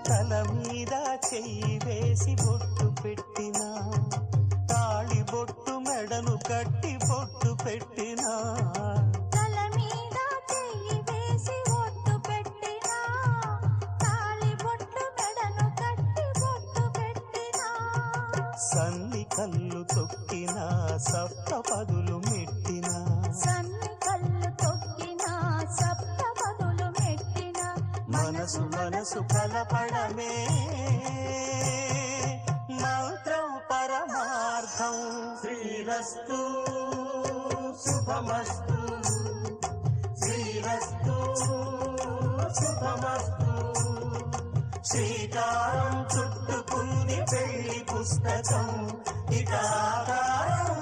తల మీద చెయ్యి వేసి బొట్టు పెట్టినా, తాళి బొట్టు మెడను కట్టి బొట్టు పెట్టినా, తల మీద చెయ్యి వేసి బొట్టు పెట్టినా, తాళి బొట్టు మెడను కట్టి బొట్టు పెట్టినా, సన్ని కళ్ళు తొక్కినా సప్త పదులు మెట్టినా, సన్ని కళ్ళు తొక్కినా సప్త పదులు మెట్టినా, మనసు మనసు కలపడమే మంత్రం పరమార్థం. శ్రీరస్తు శుభమస్తు, శ్రీరస్తు శుభమస్తు. శ్రీకారం చుట్టుకుంది పెళ్లి పుస్తకం, ఇక ఆకారం